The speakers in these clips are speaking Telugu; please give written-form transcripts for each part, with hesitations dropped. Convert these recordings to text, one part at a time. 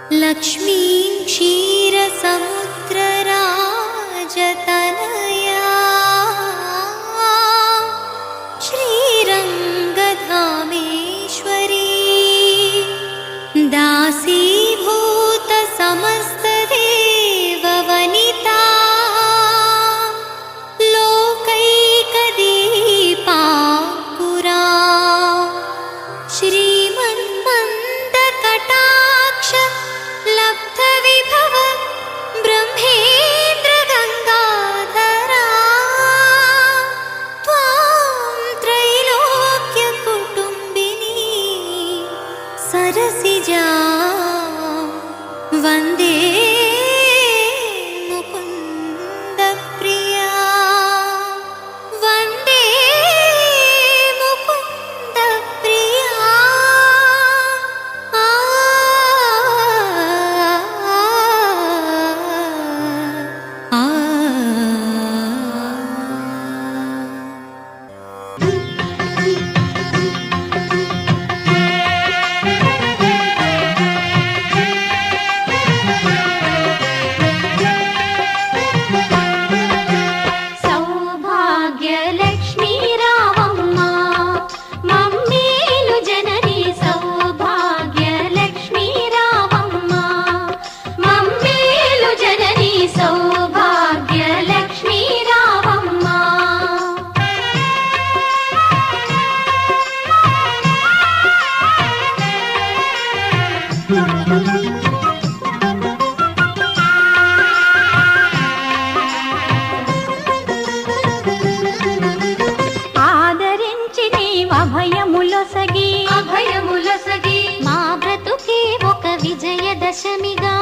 लक्ष्मीं क्षीरसमुद्रराजतनया श्रीरङ्गधामेश्वरी दासीभूत समस्तदेववनिता लोकैकदीपाङ्कुरा श्रीमन्मन्दकटाक्ष लब्धविभव ब्रह्मेन्द्र गङ्गाधरा त्वां त्रैलोक्यकुटुम्बिनी सरसिजा वन्दे मुकुन्दप्रिया वन्दे मुकुन्दप्रिया సౌభాగ్యలక్ష్మీ రావమ్మ మమ్మేలు జనని సౌభాగ్యలక్ష్మీ రావమ్మ మమ్మేలు జనని సౌభాగ్యలక్ష్మీ రావమ్మ ఆదరించి నీవు అభయములొసగి మా బ్రతుకే ఒక విజయదశమిగా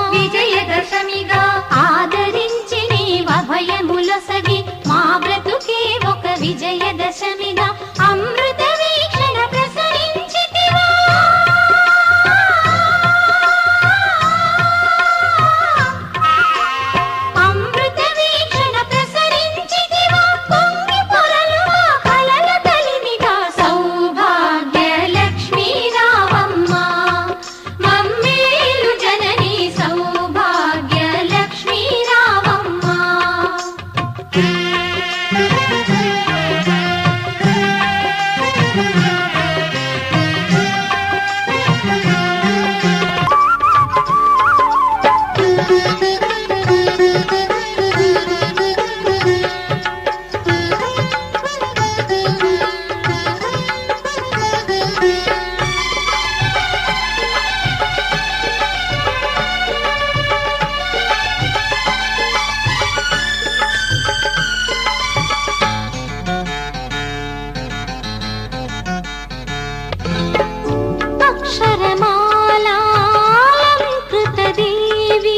ఆదరించి నీవు అభయములొసగి మా బ్రతుకే ఒక విజయదశమిగా అమృత వీక్షణ ప్రసరించితివా అమృత వీక్షణ ప్రసరించితివా పొంగి పొరలుగా కలల కలిమిగా సౌభాగ్యలక్ష్మీ రావమ్మ మమ్మేలు జనని సౌభాగ్యలక్ష్మీ రావమ్మ అక్షరమాలాలంకృతదేవి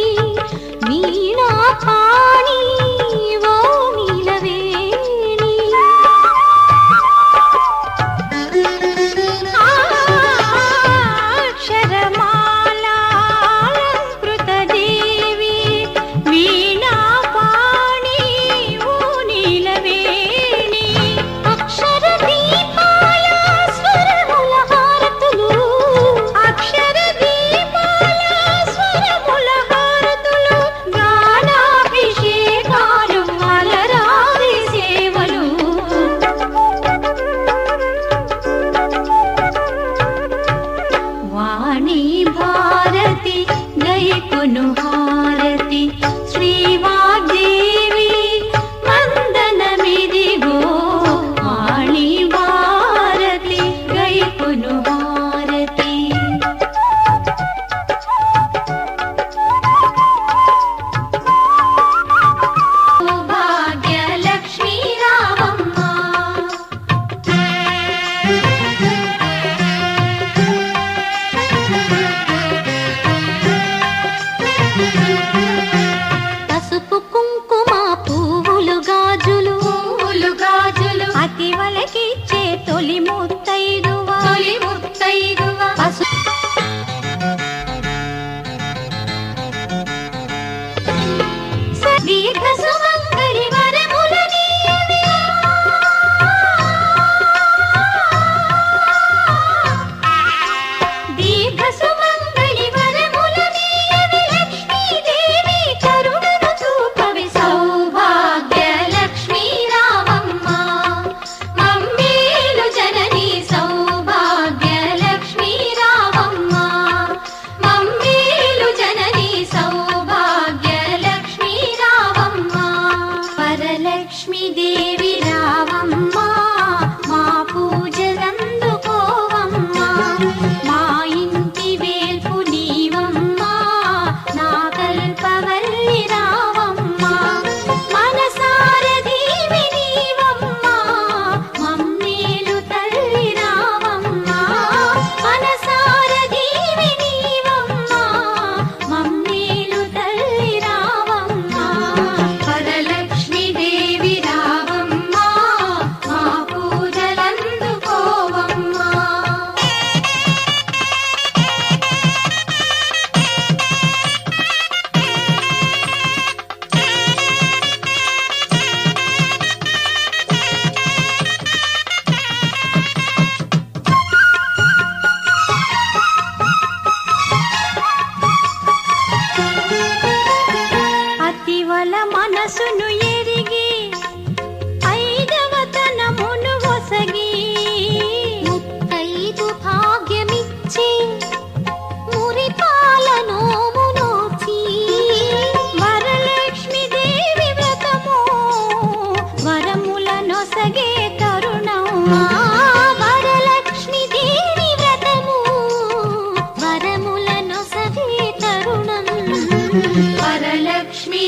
వీణాపాణి ఓ నీలవేణి అక్షరమాలాలంకృతదేవి వీణాపాణి ఓ నీలవేణి అక్షర దీపాల స్వరముల హారతులు అక్షర దీపాల స్వరముల హారతులు గానాభిషేకాలు అలరారి సేవలు వాణి భారతి గైకొను హారతి శ్రీవాగ్దేవి వందనమిదిగో వాణి భారతి గైకొను హారతి సౌభాగ్యలక్ష్మీ రావమ్మ పసుపు కుంకుమ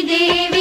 దేవి